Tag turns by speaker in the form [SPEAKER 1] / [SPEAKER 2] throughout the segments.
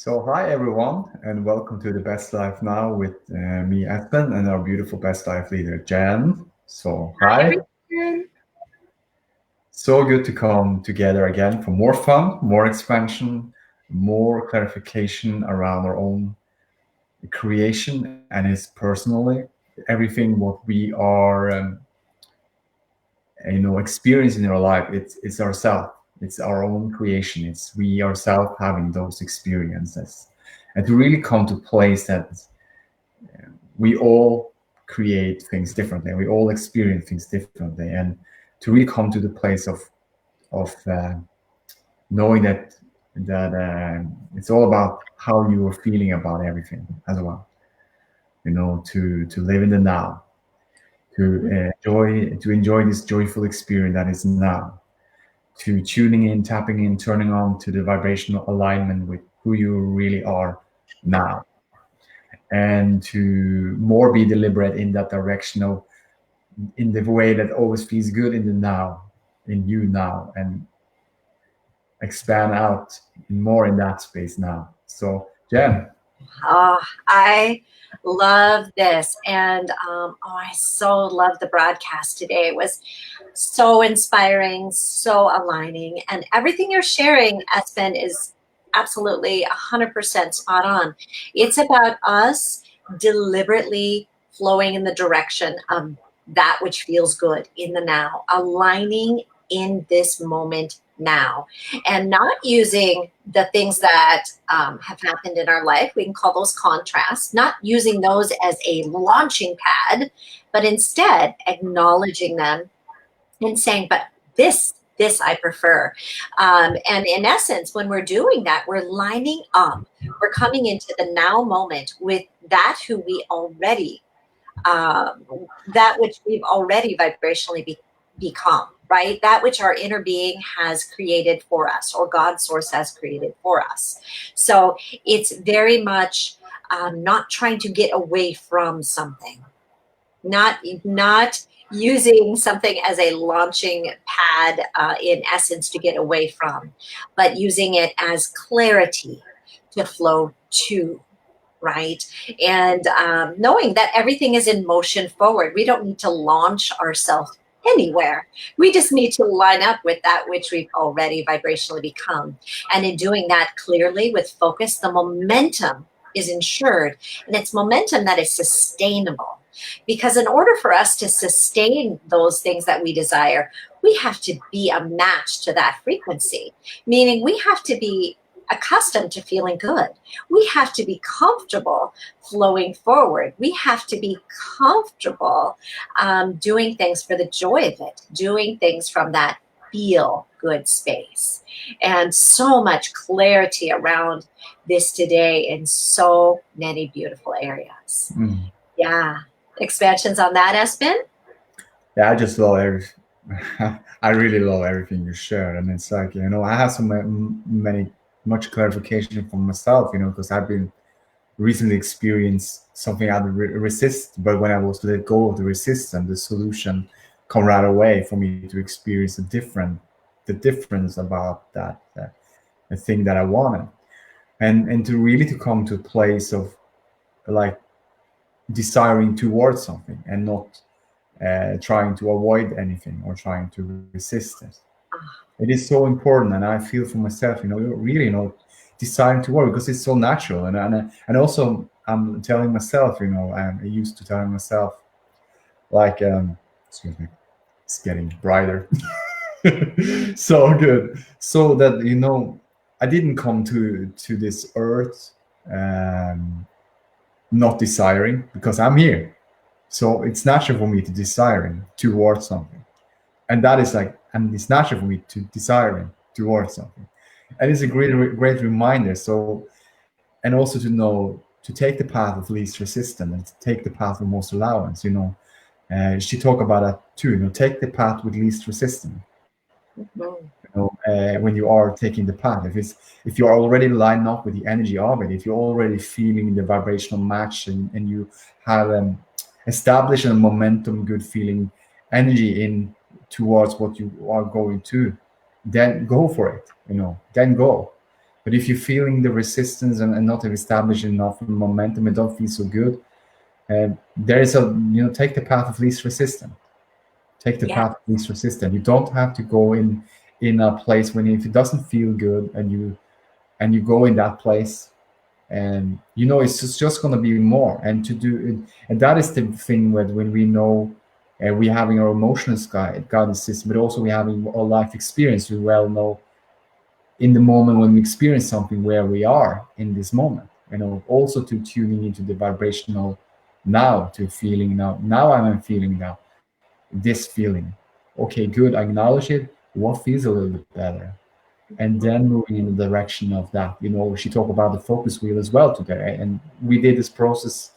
[SPEAKER 1] So, hi everyone, and welcome to the Best Life Now with me, Espen, and our beautiful Best Life leader, Jan. So,
[SPEAKER 2] Hi,
[SPEAKER 1] hi.
[SPEAKER 2] everyone.
[SPEAKER 1] So good to come together again for more fun, more expansion, more clarification around our own creation and its personally everything what we are, experiencing in our life. It's ourself. It's our own creation. It's we ourselves having those experiences, and to really come to a place that we all create things differently. We all experience things differently, and to really come to the place of knowing that it's all about how you are feeling about everything as well. To live in the now, to enjoy this joyful experience that is now, to tuning in, tapping in, turning on to the vibrational alignment with who you really are now, and to more be deliberate in that direction of in the way that always feels good in the now, in you now, and expand out more in that space now. So, Jen,
[SPEAKER 2] Oh, I love this. And I so love the broadcast today. It was so inspiring, so aligning. And everything you're sharing, Espen, is absolutely 100% spot on. It's about us deliberately flowing in the direction of that which feels good in the now, aligning in this moment now, and not using the things that have happened in our life. We can call those contrasts, not using those as a launching pad, but instead acknowledging them and saying, but this I prefer. And in essence, when we're doing that, we're lining up, we're coming into the now moment with that who we already that which we've already vibrationally become, right? That which our inner being has created for us, or God source has created for us. So it's very much not trying to get away from something, not using something as a launching pad, in essence, to get away from, but using it as clarity to flow to, right? And knowing that everything is in motion forward. We don't need to launch ourselves anywhere. We just need to line up with that which we've already vibrationally become. And in doing that clearly with focus, the momentum is ensured, and it's momentum that is sustainable. Because in order for us to sustain those things that we desire, we have to be a match to that frequency, meaning we have to be accustomed to feeling good. We have to be comfortable flowing forward. We have to be comfortable doing things for the joy of it, doing things from that feel good space. And so much clarity around this today in so many beautiful areas. Yeah. Expansions on that, Espen?
[SPEAKER 1] yeah, I just love I really love everything you share, and it's like I have so much clarification for myself, because I've been recently experienced something I'd resist, but when I was let go of the resistance, the solution come right away for me to experience the difference about that the thing that I wanted, and to really to come to a place of like desiring towards something and not trying to avoid anything or trying to resist it. It is so important, and I feel for myself, really, deciding to work because it's so natural, and also I'm telling myself, I'm used to telling myself, like, excuse me, it's getting brighter, so good, so that I didn't come to this earth um, not desiring because I'm here, so it's natural for me to desiring towards something, and that is like, and it's natural for me to desiring towards something, and it's a great reminder. So, and also to know to take the path of least resistance and to take the path of most allowance. She talk about that too. Take the path with least resistance.
[SPEAKER 2] Mhm.
[SPEAKER 1] When you are taking the path, if you're already lined up with the energy of it, if you're already feeling the vibrational match, and you have established a momentum, good feeling energy in towards what you are going to, then go for it. Then go. But if you're feeling the resistance and not establishing enough momentum and don't feel so good, there is a, take the path of least resistance. Take the
[SPEAKER 2] Yeah.
[SPEAKER 1] path of least resistance. You don't have to go in a place when, if it doesn't feel good, and you go in that place, and it's just going to be more, and to do it. And that is the thing when we know, we having our emotional guidance system, but also we having our life experience. We well know in the moment when we experience something where we are in this moment, also to tuning into the vibrational now, to feeling now I'm feeling now this feeling. Okay, good, I acknowledge it. What feels a little bit better? And
[SPEAKER 2] Mhm.
[SPEAKER 1] then moving in the direction of that. She talked about the focus wheel as well today, and we did this process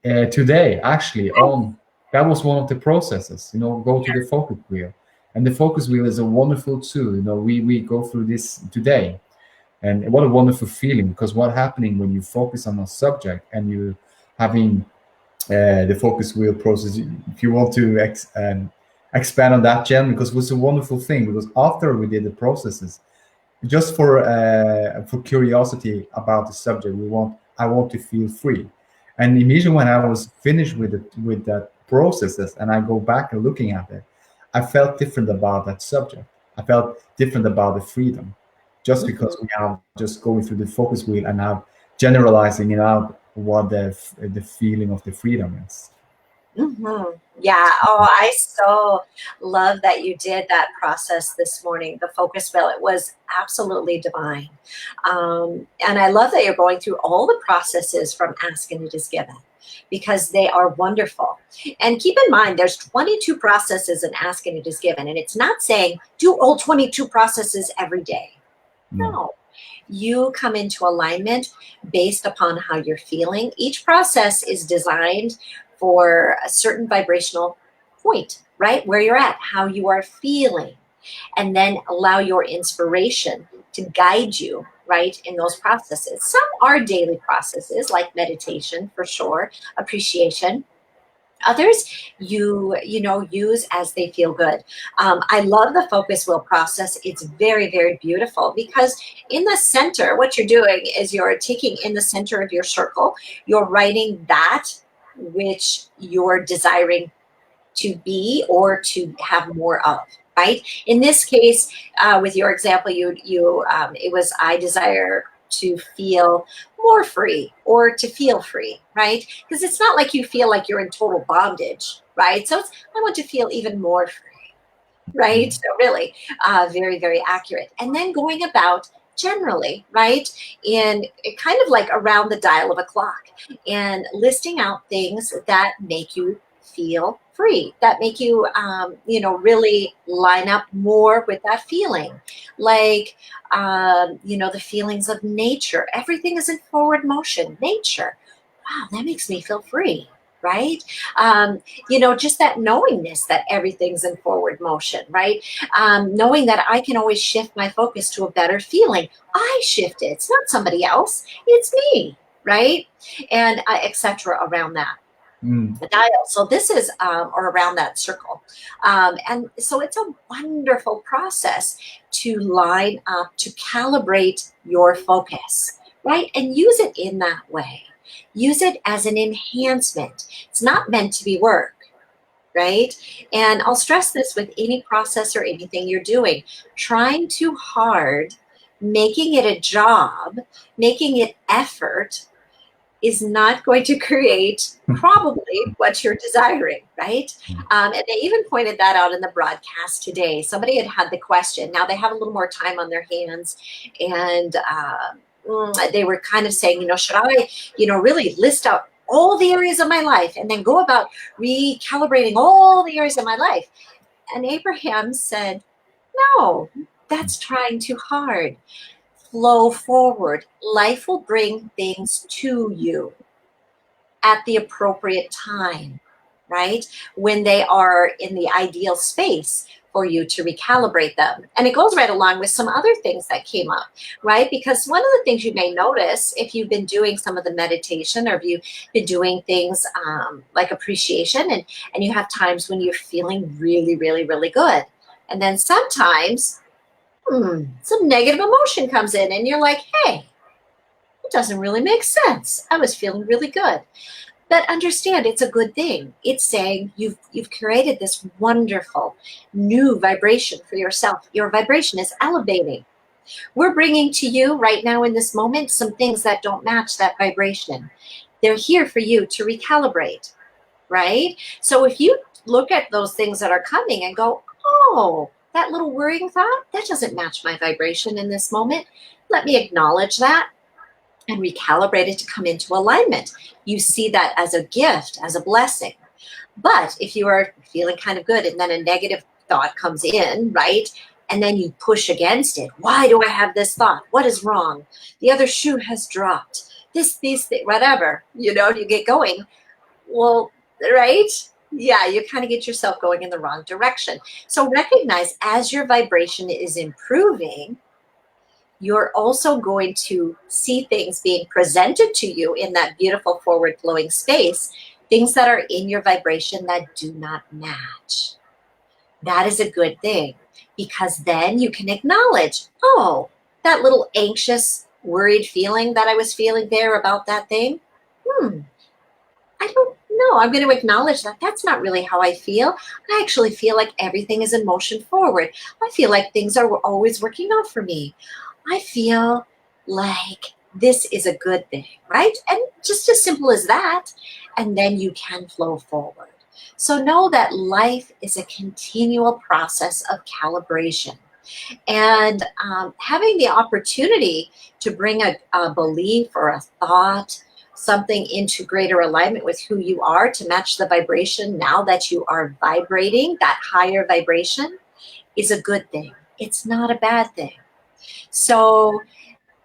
[SPEAKER 1] today, actually. On That was one of the processes. Go to the focus wheel, and the focus wheel is a wonderful tool. We go through this today, and what a wonderful feeling, because what happening when you focus on a subject and you having the focus wheel process. If you want to expand on that, Jen, because it was a wonderful thing. Because after we did the processes, just for curiosity about the subject, I want to feel free, and immediately when I was finished with that processes, and I go back and looking at it, I felt different about that subject. I felt different about the freedom, just because we are just going through the focus wheel and now generalizing it out what the feeling of the freedom is.
[SPEAKER 2] Yeah. Oh, I so love that you did that process this morning, the focus wheel. It was absolutely divine. And I love that you're going through all the processes from Ask and It Is Given, because they are wonderful. And keep in mind, there's 22 processes in Ask and It Is Given. And it's not saying do all 22 processes every day.
[SPEAKER 1] No.
[SPEAKER 2] No. You come into alignment based upon how you're feeling. Each process is designed for a certain vibrational point, right? Where you're at, how you are feeling, and then allow your inspiration to guide you, right, in those processes. Some are daily processes like meditation, for sure, appreciation. Others you use as they feel good. I love the focus wheel process. It's very, very beautiful, because in the center, what you're doing is you're taking in the center of your circle, you're writing that which you're desiring to be or to have more of, right? In this case, with your example, it was, I desire to feel more free or to feel free, right? Because it's not like you feel like you're in total bondage, right? So I want to feel even more free, right? So really, very, very accurate. And then going about generally, right, in kind of like around the dial of a clock, and listing out things that make you feel free, that make you, really line up more with that feeling. Like, the feelings of nature. Everything is in forward motion. Nature. Wow, that makes me feel free, right? Just that knowingness that everything's in forward motion, right? Knowing that I can always shift my focus to a better feeling. I shift it. It's not somebody else. It's me, right? And etc. around that.
[SPEAKER 1] Mm.
[SPEAKER 2] The dial. So this is, or around that circle. And so it's a wonderful process to line up, to calibrate your focus, right? And use it in that way. Use it as an enhancement. It's not meant to be work, right? And I'll stress this with any process or anything you're doing. Trying too hard, making it a job, making it effort, is not going to create probably what you're desiring, right? And they even pointed that out in the broadcast today. Somebody had the question. Now they have a little more time on their hands, and they were kind of saying, should I, really list out all the areas of my life and then go about recalibrating all the areas of my life? And Abraham said, no, that's trying too hard. Flow forward. Life will bring things to you at the appropriate time, right? When they are in the ideal space for you to recalibrate them. And it goes right along with some other things that came up, right? Because one of the things you may notice if you've been doing some of the meditation, or if you've been doing things like appreciation, and you have times when you're feeling really, really, really good. And then sometimes some negative emotion comes in and you're like, hey, it doesn't really make sense. I was feeling really good. But understand it's a good thing. It's saying you've created this wonderful new vibration for yourself. Your vibration is elevating. We're bringing to you right now in this moment some things that don't match that vibration. They're here for you to recalibrate, right? So if you look at those things that are coming and go, oh, that little worrying thought, that doesn't match my vibration in this moment. Let me acknowledge that and recalibrate it to come into alignment. You see that as a gift, as a blessing. But if you are feeling kind of good and then a negative thought comes in, right? And then you push against it. Why do I have this thought? What is wrong? The other shoe has dropped. These things, whatever, you get going. Well, right? Yeah, you kind of get yourself going in the wrong direction. So recognize as your vibration is improving, you're also going to see things being presented to you in that beautiful forward flowing space, things that are in your vibration that do not match. That is a good thing because then you can acknowledge, oh, that little anxious, worried feeling that I was feeling there about that thing. I don't know. I'm going to acknowledge that that's not really how I feel. I actually feel like everything is in motion forward. I feel like things are always working out for me. I feel like this is a good thing, right? And just as simple as that. And then you can flow forward. So know that life is a continual process of calibration. And having the opportunity to bring a belief or a thought, something into greater alignment with who you are to match the vibration now that you are vibrating, that higher vibration is a good thing. It's not a bad thing. So,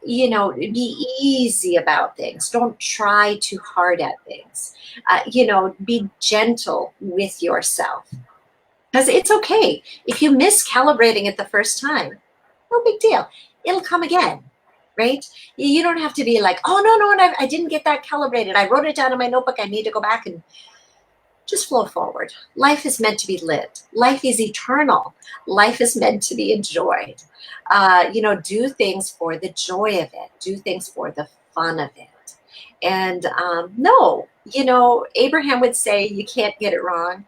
[SPEAKER 2] be easy about things. Don't try too hard at things. Be gentle with yourself. Because it's okay. If you miss calibrating it the first time, no big deal. It'll come again, right? You don't have to be like, oh, no, I didn't get that calibrated. I wrote it down in my notebook. I need to go back and just flow forward. Life is meant to be lived. Life is eternal. Life is meant to be enjoyed. Do things for the joy of it. Do things for the fun of it. And no, Abraham would say you can't get it wrong.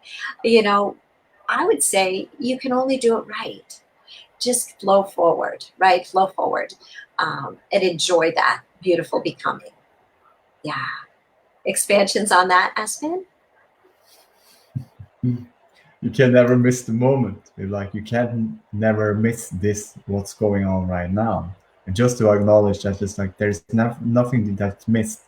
[SPEAKER 2] I would say you can only do it right. Just flow forward, right? Flow forward and enjoy that beautiful becoming. Yeah. Expansions on that, Espen?
[SPEAKER 1] You can never miss the moment. Like you can never miss this, what's going on right now. And just to acknowledge that, just like there's nothing that's missed.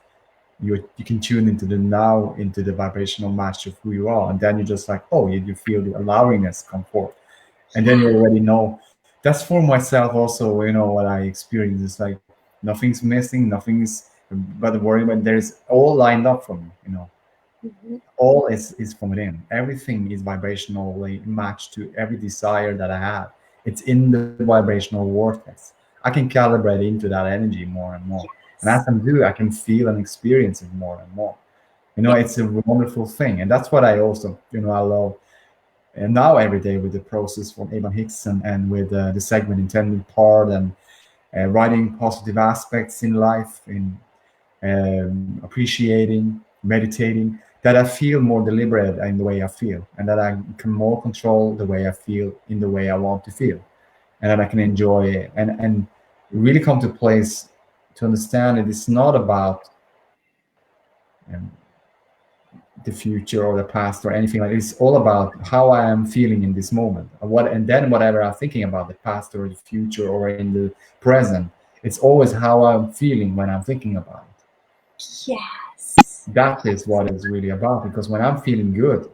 [SPEAKER 1] You can tune into the now, into the vibrational match of who you are, and then you're just like, oh, you feel the allowingness come forth, and then you already know. That's for myself also. What I experience is like nothing's missing, nothing's but worrying, but there's all lined up for me.
[SPEAKER 2] Mm-hmm.
[SPEAKER 1] All is from within. Everything is vibrationally matched to every desire that I have. It's in the vibrational vortex. I can calibrate into that energy more and more. And as
[SPEAKER 2] Yes.
[SPEAKER 1] I do, I can feel and experience it more and more.
[SPEAKER 2] Yeah.
[SPEAKER 1] It's a wonderful thing. And that's what I also, I love. And now every day with the process from Abraham-Hicks and with the segment intended part and writing positive aspects in life, in appreciating, meditating, that I feel more deliberate in the way I feel, and that I can more control the way I feel in the way I want to feel, and that I can enjoy it and really come to a place to understand that it's not about um, the future or the past or anything like this. It's all about how I am feeling in this moment. And then whatever I'm thinking about the past or the future or in the present, it's always how I'm feeling when I'm thinking about it.
[SPEAKER 2] Yes.
[SPEAKER 1] That is what it's really about, because when I'm feeling good,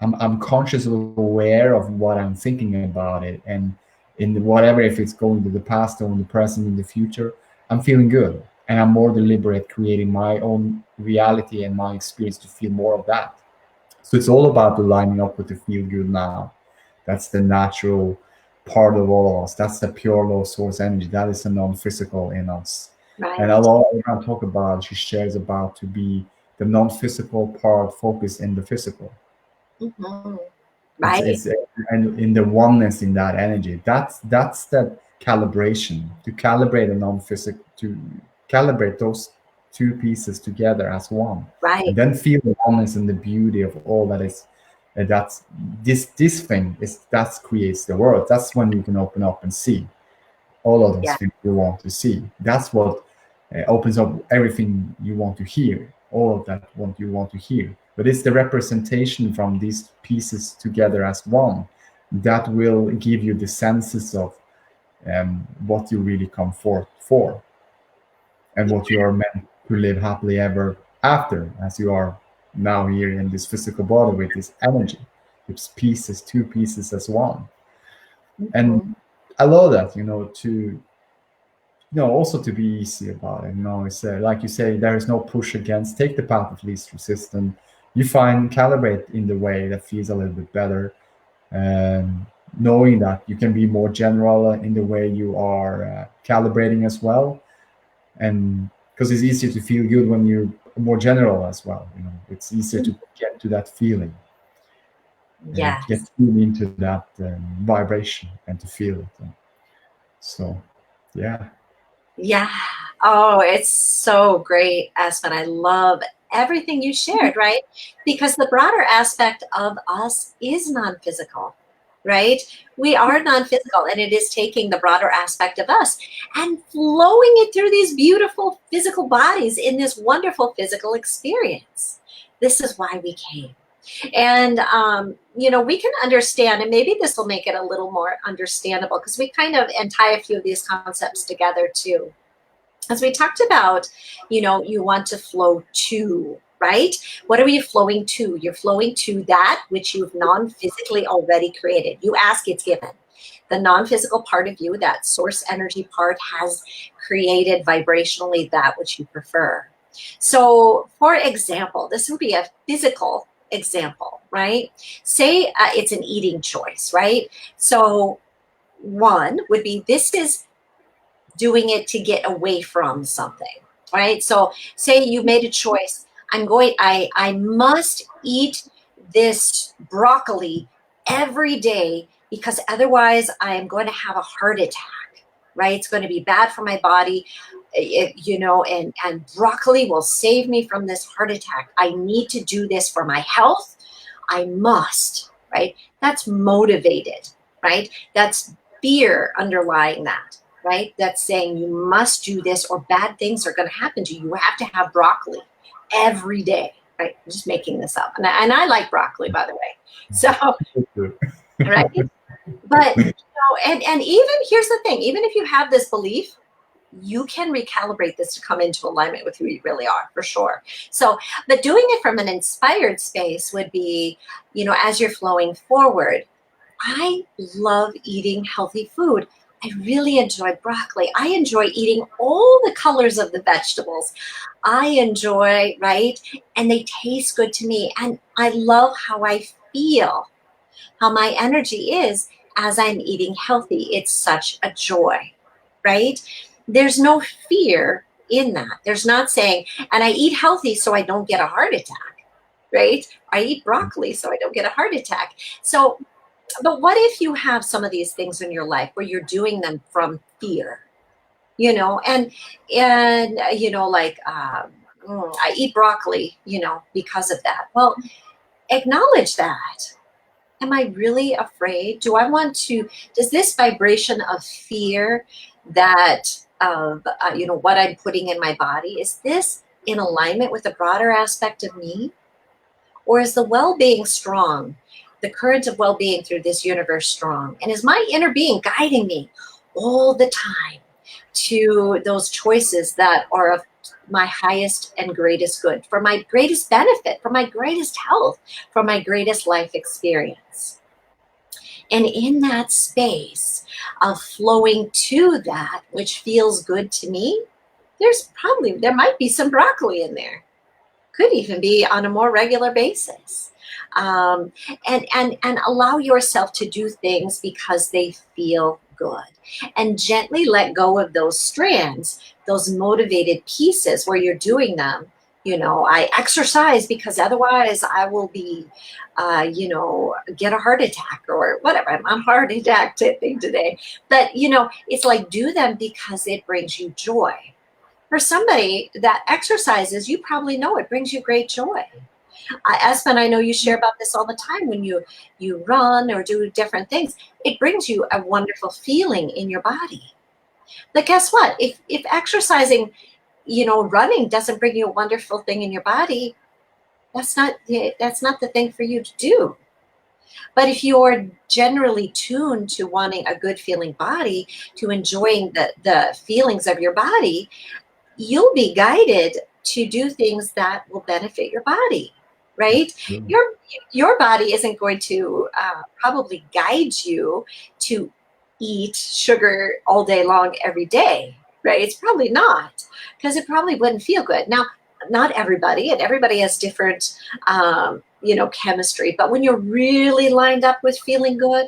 [SPEAKER 1] I'm consciously aware of what I'm thinking about it, and in whatever, if it's going to the past or in the present, in the future, I'm feeling good, and I'm more deliberate, creating my own reality and my experience to feel more of that. So it's all about the lining up with the feel good now. That's the natural part of all of us. That's the pure low source energy. That is the non-physical in us. And a
[SPEAKER 2] Right.
[SPEAKER 1] lot of I talk about, she shares about to be the non-physical part focused in the physical.
[SPEAKER 2] Mm-hmm.
[SPEAKER 1] It's
[SPEAKER 2] Right.
[SPEAKER 1] it's and in the oneness in that energy. That's that. calibration, to calibrate a non-physical, to calibrate those two pieces together as one, and
[SPEAKER 2] Right.
[SPEAKER 1] then feel the oneness and the beauty of all that is. That's this thing is that creates the world. That's when you can open up and see all of those
[SPEAKER 2] Yeah.
[SPEAKER 1] things you want to see. That's what opens up everything you want to hear, all of that what you want to hear. But it's the representation from these pieces together as one that will give you the senses of what you really come forth for, and what you are meant to live happily ever after, as you are now here in this physical body with this energy. It's pieces, two pieces as one. And
[SPEAKER 2] Mhm.
[SPEAKER 1] I love that, also to be easy about it. It's like you say, there is no push against. Take the path of least resistance. You find calibrate in the way that feels a little bit better, um, knowing that you can be more general in the way you are calibrating as well, and because it's easier to feel good when you're more general as well. It's easier to get to that feeling, to get
[SPEAKER 2] Yes.
[SPEAKER 1] tuned into that vibration and to feel it. So, yeah.
[SPEAKER 2] Yeah. Oh, it's so great, Espen. I love everything you shared, right? Because the broader aspect of us is non-physical, right? We are non-physical, and it is taking the broader aspect of us and flowing it through these beautiful physical bodies in this wonderful physical experience. This is why we came. And, we can understand, and maybe this will make it a little more understandable because we kind of and tie a few of these concepts together too. As we talked about, you want to flow to, right? What are you flowing to? You're flowing to that which you've non-physically already created. You ask, it's given. The non-physical part of you, that source energy part, has created vibrationally that which you prefer. So, for example, this would be a physical example, right? Say it's an eating choice, right? So, one would be this is doing it to get away from something, right? So say you made a choice. I must eat this broccoli every day because otherwise I am going to have a heart attack, right? It's going to be bad for my body, and broccoli will save me from this heart attack. I need to do this for my health. I must, right? That's motivated, right? That's fear underlying that, right? That's saying you must do this or bad things are going to happen to you. You have to have broccoli every day, right? I'm just making this up. And I like broccoli, by the way. So, right? But, and even here's the thing, even if you have this belief, you can recalibrate this to come into alignment with who you really are, for sure. So, but doing it from an inspired space would be, as you're flowing forward, I love eating healthy food. I really enjoy broccoli. I enjoy eating all the colors of the vegetables. I enjoy, right? And they taste good to me. And I love how I feel, how my energy is as I'm eating healthy. It's such a joy, right? There's no fear in that. There's not saying, and I eat healthy so I don't get a heart attack, right? I eat broccoli so I don't get a heart attack. So, but what if you have some of these things in your life where you're doing them from fear, like I eat broccoli, because of that. Well, acknowledge that. Am I really afraid? Does this vibration of fear that, what I'm putting in my body, is this in alignment with the broader aspect of me? Or is the well-being strong, the current of well-being through this universe strong? And is my inner being guiding me all the time to those choices that are of my highest and greatest good, for my greatest benefit, for my greatest health, for my greatest life experience? And in that space of flowing to that which feels good to me, there might be some broccoli in there, could even be on a more regular basis. Um, and allow yourself to do things because they feel good, and gently let go of those strands, those motivated pieces where you're doing them I exercise because otherwise I will be, get a heart attack or whatever. I'm on heart attack thing today. But, it's like do them because it brings you joy. For somebody that exercises, you probably know it brings you great joy. Espen, I know you share about this all the time when you run or do different things. It brings you a wonderful feeling in your body. But guess what? If exercising, running doesn't bring you a wonderful thing in your body, that's not the thing for you to do. But if you're generally tuned to wanting a good feeling body, to enjoying the feelings of your body, you'll be guided to do things that will benefit your body, right?
[SPEAKER 1] True.
[SPEAKER 2] Your body isn't going to probably guide you to eat sugar all day long every day, right? It's probably not, because it probably wouldn't feel good. Now, not everybody, and everybody has different, chemistry. But when you're really lined up with feeling good,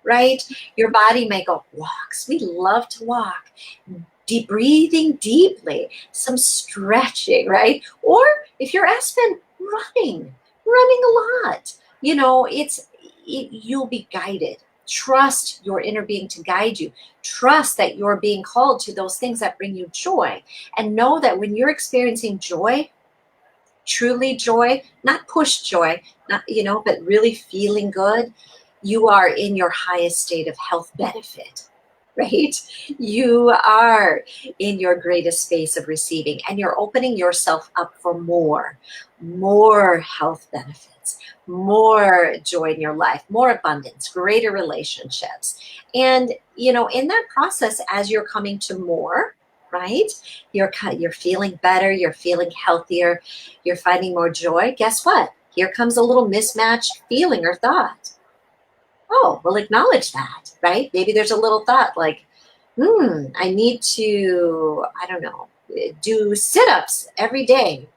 [SPEAKER 2] right, your body may go walks. We love to walk. Deep breathing deeply, some stretching, right? Or if you're Espen, running a lot. You'll be guided. Trust your inner being to guide you. Trust that you're being called to those things that bring you joy. And know that when you're experiencing joy, truly joy, not push joy, not, but really feeling good, you are in your highest state of health benefit, right? You are in your greatest space of receiving, and you're opening yourself up for more health benefits, more joy in your life, more abundance, greater relationships. And, in that process, as you're coming to more, right? You're feeling better, you're feeling healthier, you're finding more joy. Guess what? Here comes a little mismatched feeling or thought. Oh, we'll acknowledge that, right? Maybe there's a little thought like, I need to, I don't know, do sit-ups every day.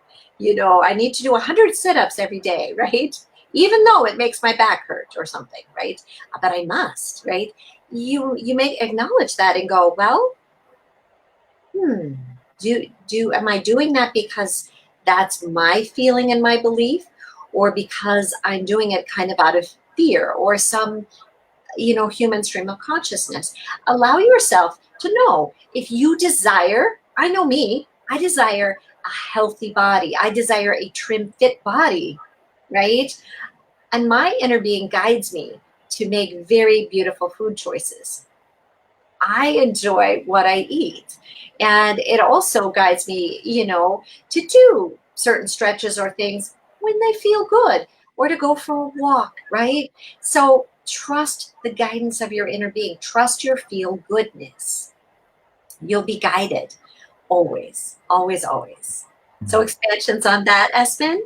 [SPEAKER 2] I need to do 100 sit-ups every day, right? Even though it makes my back hurt or something, right? But I must, right? You may acknowledge that and go, well, am I doing that because that's my feeling and my belief, or because I'm doing it kind of out of fear or some human stream of consciousness? Allow yourself to know if you desire. I know me, I desire a healthy body, I desire a trim fit body, right? And my inner being guides me to make very beautiful food choices. I enjoy what I eat. And it also guides me, to do certain stretches or things when they feel good, or to go for a walk, right? So trust the guidance of your inner being. Trust your feel goodness. You'll be guided always, always, always. So expansions on that, Espen?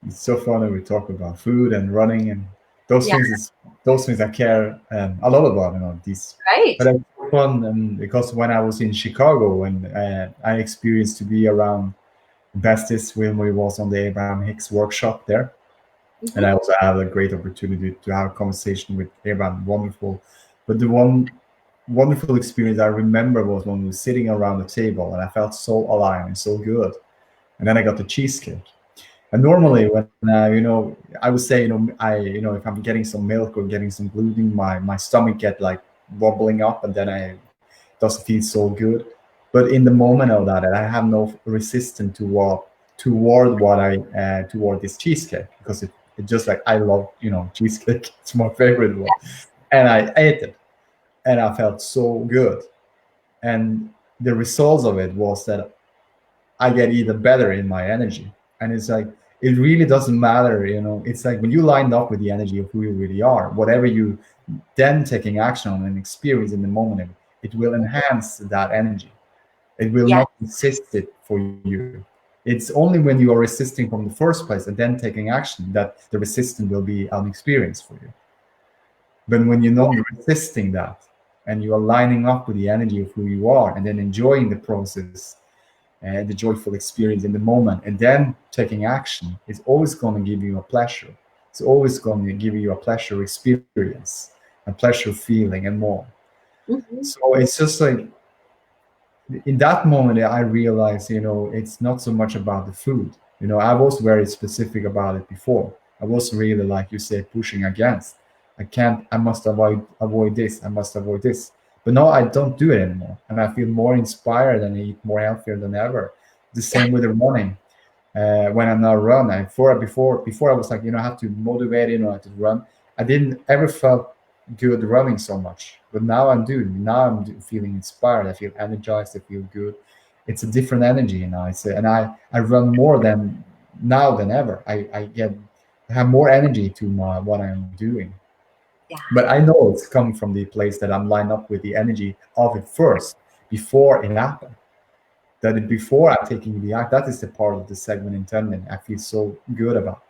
[SPEAKER 1] It's so fun that we talk about food and running and those
[SPEAKER 2] Yeah,
[SPEAKER 1] things. Those things I care a lot about. These,
[SPEAKER 2] right.
[SPEAKER 1] but it's so fun, and because when I was in Chicago and I experienced to be around Besties when we was on the Abraham-Hicks workshop there, and
[SPEAKER 2] Mm-hmm.
[SPEAKER 1] I also had a great opportunity to have a conversation with Abraham. Wonderful, but the one wonderful experience I remember was when we were sitting around the table, and I felt so alive and so good. And then I got the cheesecake. And normally, when I would say, if I'm getting some milk or getting some gluten, my stomach get like wobbling up, and then I doesn't feel so good. But in the moment of that, I have no resistance toward this cheesecake, because it just like I love cheesecake. It's my favorite one, and I ate it, and I felt so good. And the results of it was that I get even better in my energy. And it's like, it really doesn't matter, it's like when you line up with the energy of who you really are, whatever you then taking action on and experience in the moment, it will enhance that energy. It will
[SPEAKER 2] Yeah.
[SPEAKER 1] not resist it for you. It's only when you are resisting from the first place and then taking action that the resistance will be an experience for you. But when you're not resisting that, and you are lining up with the energy of who you are, and then enjoying the process and the joyful experience in the moment, and then taking action, it's always going to give you a pleasure. It's always going to give you a pleasure experience, a pleasure feeling, and more.
[SPEAKER 2] Mm-hmm.
[SPEAKER 1] So it's just like in that moment I realized, it's not so much about the food. I was very specific about it before. I was really, like you said, pushing against. I must avoid this, I must avoid this. But no, I don't do it anymore, and I feel more inspired and eat more healthier than ever. The
[SPEAKER 2] Yeah,
[SPEAKER 1] same with the running. When I'm not running, before I was like, I have to motivate, to run. I didn't ever felt good running so much, but now I'm doing. Now feeling inspired. I feel energized. I feel good. It's a different energy, and I run more than now than ever. I have more energy to what I'm doing.
[SPEAKER 2] yeah,
[SPEAKER 1] But I know it's coming from the place that I'm lined up with the energy of it first, before it happened. That before I'm taking the act, that is the part of the segment intending I feel so good about.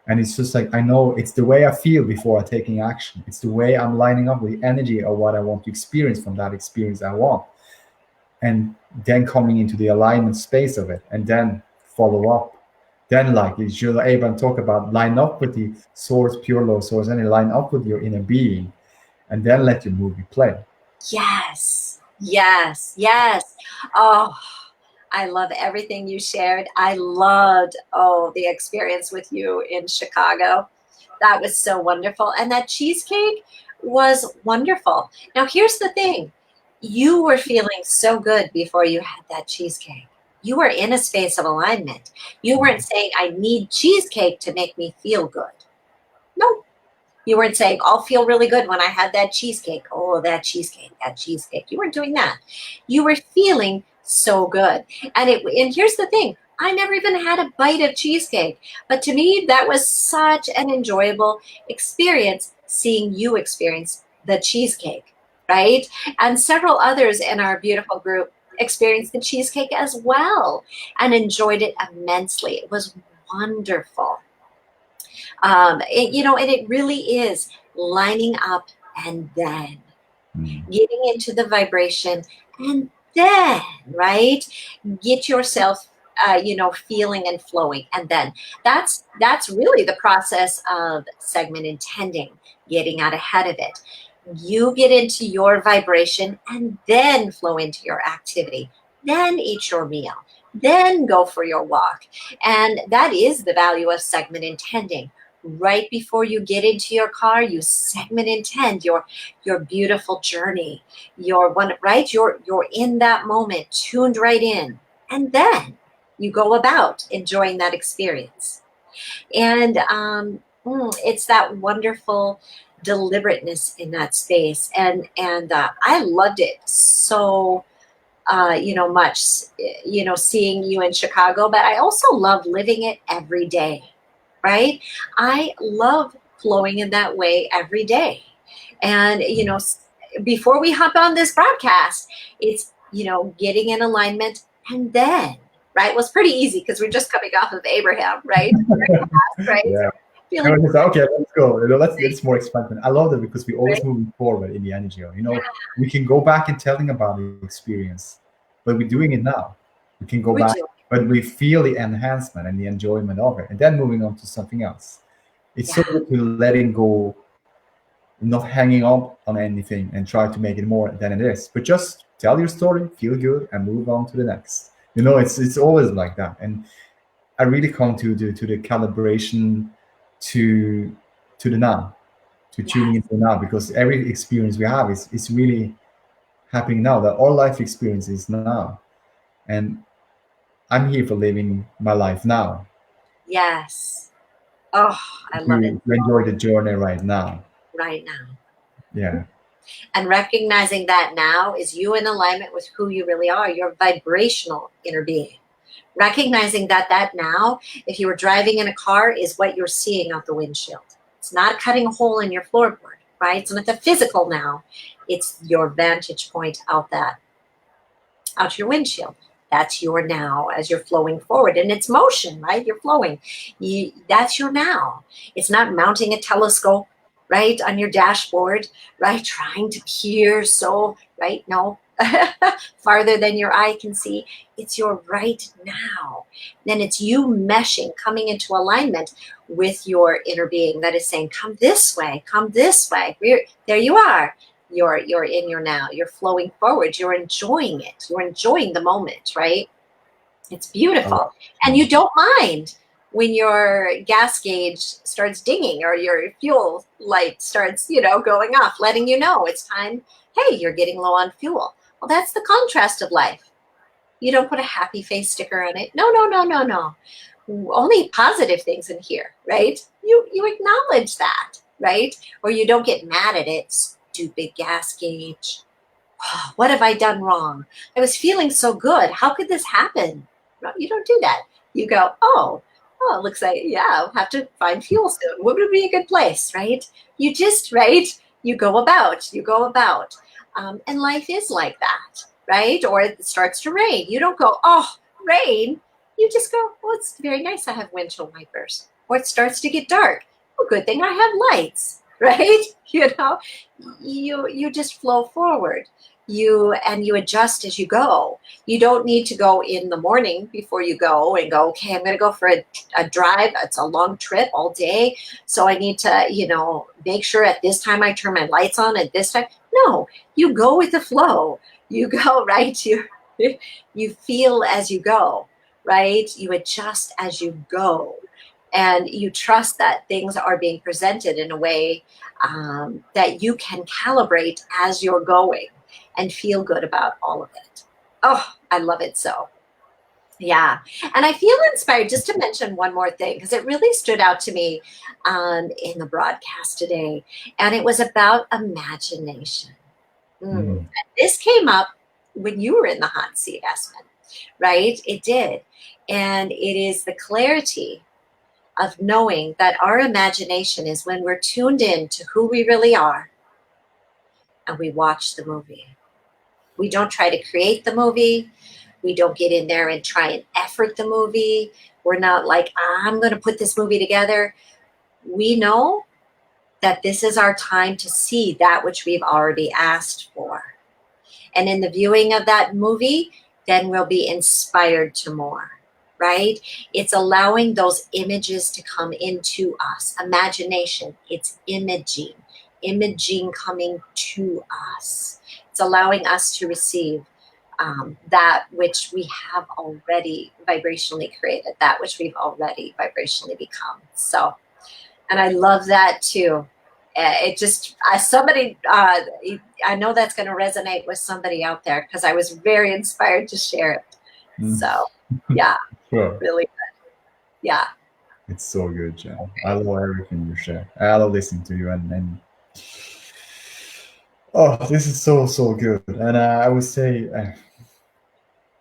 [SPEAKER 1] And it's just like, I know it's the way I feel before I'm taking action. It's the way I'm lining up with the energy of what I want to experience from that experience I want. And then coming into the alignment space of it, and then follow up. Then, like you should Abraham talk about, line up with the source, pure law source, and line up with your inner being, and then let your movie play.
[SPEAKER 2] yes, yes, yes. Oh, I love everything you shared. I loved, the experience with you in Chicago. That was so wonderful. And that cheesecake was wonderful. Now, here's the thing, you were feeling so good before you had that cheesecake. You were in a space of alignment. You weren't saying, I need cheesecake to make me feel good. No, you weren't saying, I'll feel really good when I had that cheesecake. Oh, that cheesecake, that cheesecake. You weren't doing that. You were feeling so good. And here's the thing, I never even had a bite of cheesecake. But to me, that was such an enjoyable experience seeing you experience the cheesecake, right? And several others in our beautiful group experienced the cheesecake as well and enjoyed it immensely. It was wonderful. And it really is lining up and then
[SPEAKER 1] Mm.
[SPEAKER 2] getting into the vibration and then, right, get yourself, feeling and flowing. And then that's really the process of segment intending, getting out ahead of it. You get into your vibration and then flow into your activity, then eat your meal, then go for your walk. And that is the value of segment intending. Right before you get into your car, you segment intend your beautiful journey, your one, right, you're in that moment, tuned right in, and then you go about enjoying that experience. And it's that wonderful deliberateness in that space. And I loved it so much, seeing you in Chicago, but I also love living it every day, right? I love flowing in that way every day. And, before we hop on this broadcast, it's, getting in alignment and then, right? Well, it's pretty easy because we're just coming off of Abraham, right? Right? So
[SPEAKER 1] Yeah. I
[SPEAKER 2] feeling
[SPEAKER 1] was just, okay, let's go. Let's more expansion. I love that because we always
[SPEAKER 2] right.
[SPEAKER 1] moving forward in the energy. We can go back and telling about the experience, but we're doing it now. We can go
[SPEAKER 2] We're
[SPEAKER 1] back,
[SPEAKER 2] doing,
[SPEAKER 1] but we feel the enhancement and the enjoyment of it, and then moving on to something else. It's so
[SPEAKER 2] yeah,
[SPEAKER 1] good to letting go, not hanging up on anything and try to make it more than it is, but just tell your story, feel good, and move on to the next. It's always like that. And I really come to the calibration, to to the now, to
[SPEAKER 2] yeah,
[SPEAKER 1] tuning into the now, because every experience we have is really happening now. That our life experience is now, and I'm here for living my life now,
[SPEAKER 2] yes. Oh, I love it
[SPEAKER 1] to enjoy the journey right now.
[SPEAKER 2] right now.
[SPEAKER 1] Yeah.
[SPEAKER 2] And recognizing that now is you in alignment with who you really are, your vibrational inner being. Recognizing that now, if you were driving in a car, is what you're seeing out the windshield. It's not cutting a hole in your floorboard, right? It's not the physical now. It's your vantage point out your windshield. That's your now as you're flowing forward. And it's motion, right? You're flowing. That's your now. It's not mounting a telescope, right, on your dashboard, right? Trying to peer so, right? No, farther than your eye can see. It's your right now. Then it's you meshing, coming into alignment with your inner being that is saying, come this way, come this way. There you are. You're in your now. You're flowing forward. You're enjoying it. You're enjoying the moment, right? It's
[SPEAKER 1] I love
[SPEAKER 2] beautiful. And you don't mind when your gas gauge starts dinging or your fuel light starts, going off, letting you know it's time. Hey, you're getting low on fuel. Well, that's the contrast of life. You don't put a happy face sticker on it. No, no, no, no, no. Only positive things in here, right? You acknowledge that, right? Or you don't get mad at it. Stupid gas gauge. Oh, what have I done wrong? I was feeling so good. How could this happen? No, you don't do that. You go, oh, it looks like, yeah, I'll have to find fuel soon. What would be a good place, right? You just, right? You go about. And life is like that, right? Or it starts to rain. You don't go, oh, rain. You just go, well, it's very nice. I have windshield wipers. Or it starts to get dark. Well, good thing I have lights, right? You just flow forward. You adjust as you go. You don't need to go in the morning before you go and go, okay, I'm going to go for a drive. It's a long trip all day. So I need to, make sure at this time I turn my lights on at this time. No, you go with the flow. You go, right? You feel as you go, right? You adjust as you go. And you trust that things are being presented in a way that you can calibrate as you're going and feel good about all of it. Oh, I love it so. Yeah. And I feel inspired just to mention one more thing because it really stood out to me in the broadcast today. And it was about imagination.
[SPEAKER 1] Mm.
[SPEAKER 2] And this came up when you were in the hot seat, Espen, right? It did. And it is the clarity of knowing that our imagination is when we're tuned in to who we really are and we watch the movie. We don't try to create the movie. We don't get in there and try and effort the movie. We're not like, I'm going to put this movie together. We know that this is our time to see that which we've already asked for. And in the viewing of that movie, then we'll be inspired to more, right? It's allowing those images to come into us. Imagination, it's imaging coming to us. It's allowing us to receive that which we have already vibrationally created, that which we've already vibrationally become. So, and I love that too. It just somebody I know that's going to resonate with somebody out there because I was very inspired to share it.
[SPEAKER 1] Mm.
[SPEAKER 2] So, yeah,
[SPEAKER 1] Sure.
[SPEAKER 2] really good. Yeah.
[SPEAKER 1] It's so good, Jen. I love everything you share. I love listening to you, and oh, this is so good. And I would say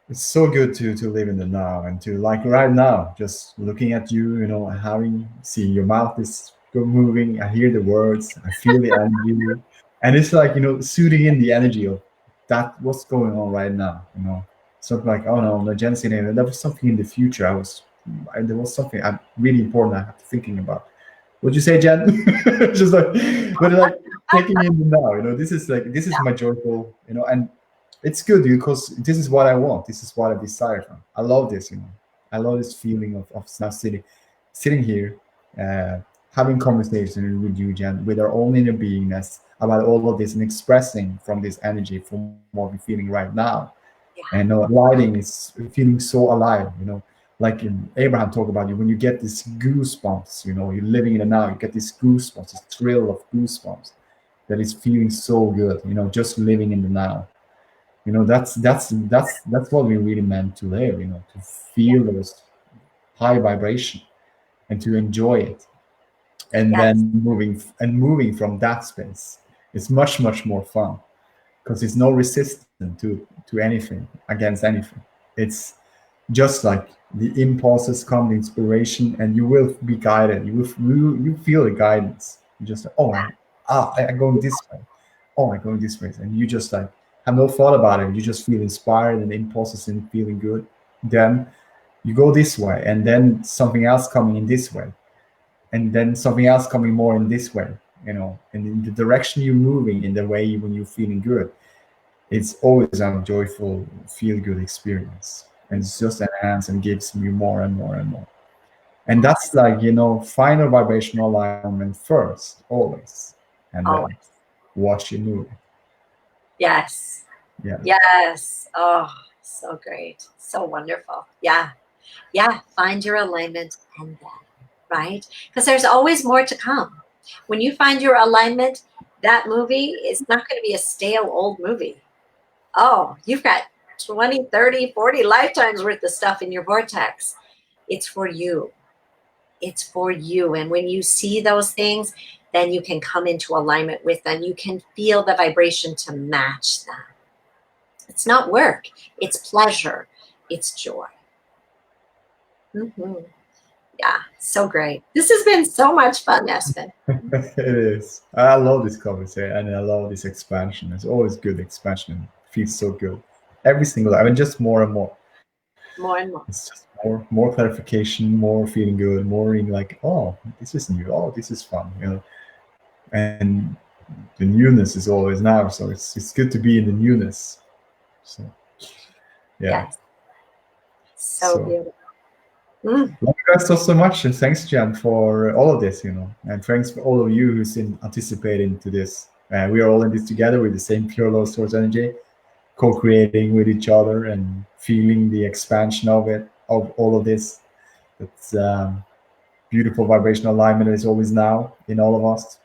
[SPEAKER 1] it's so good to live in the now and to like right now, just looking at you, having seeing your mouth is moving. I hear the words, I feel the energy, and it's like soothing in the energy of that what's going on right now. It's not like oh no, Jen said there was something in the future. There was something really important I have to thinking about. What'd you say, Jen? Just like, but like taking in the now. This is my joyful. And it's good because this is what I want. This is what I desire from. I love this. I love this feeling of now sitting here, uh, having conversation with you, Jen, with our own inner beingness about all of this and expressing from this energy from what we're feeling right now.
[SPEAKER 2] Yeah.
[SPEAKER 1] And lighting is feeling so alive. Like in Abraham talked about you when you get this goosebumps. You're living in the now. You get this goosebumps, this thrill of goosebumps that is feeling so good. Just living in the now. That's what we really meant to live. To feel those high vibration and to enjoy it, and
[SPEAKER 2] Yes.
[SPEAKER 1] then moving from that space. It's much more fun because it's no resistance to anything against anything. It's just like the impulses come, the inspiration, and you will be guided. You feel the guidance. You just I'm going this way. Oh, I'm going this way, and you just like have no thought about it. You just feel inspired and the impulses and feeling good. Then you go this way, and then something else coming in this way, and then something else coming more in this way. And in the direction you're moving, in the way when you're feeling good, it's always a joyful, feel good experience. And it's just enhanced and gives me more and more and more. And that's like, final vibrational alignment first, always. And then
[SPEAKER 2] Always.
[SPEAKER 1] watch you move.
[SPEAKER 2] Yes.
[SPEAKER 1] Yeah.
[SPEAKER 2] Yes. Oh, so great. So wonderful. Yeah. Yeah. Find your alignment and then, right? Because there's always more to come. When you find your alignment, that movie is not going to be a stale old movie. Oh, you've got 20, 30, 40 lifetimes worth of stuff in your vortex. It's for you. It's for you. And when you see those things, then you can come into alignment with them. You can feel the vibration to match them. It's not work, it's pleasure, it's joy. Hmm. Yeah, so great. This has been so much fun, Espen.
[SPEAKER 1] It is. I love this conversation and I love this expansion. It's always good expansion. It feels so good. Every single, I mean, just more and more.
[SPEAKER 2] More and more.
[SPEAKER 1] It's just more clarification, more feeling good, more being like, oh, this is new. Oh, this is fun. You know, and the newness is always now. So it's good to be in the newness. So yeah.
[SPEAKER 2] Yes, so
[SPEAKER 1] So
[SPEAKER 2] beautiful. Mm.
[SPEAKER 1] love you guys so much, and thanks, Jan, for all of this. You know, and thanks for all of you who's in anticipating to this. We are all in this together with the same pure love source energy, co-creating with each other and feeling the expansion of it, of all of this. It's beautiful vibrational alignment is always now in all of us,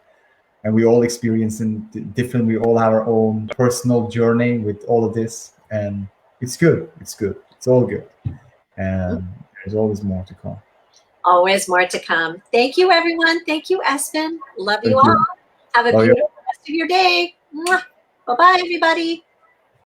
[SPEAKER 1] and we all experience it different. We all have our own personal journey with all of this, and it's good. It's good. It's all good, and there's always more to come.
[SPEAKER 2] Always more to come. Thank you, everyone. Thank you, Espen. Love you
[SPEAKER 1] Thank
[SPEAKER 2] all.
[SPEAKER 1] you.
[SPEAKER 2] Have a
[SPEAKER 1] Love you.
[SPEAKER 2] beautiful rest of your day. Bye bye, everybody.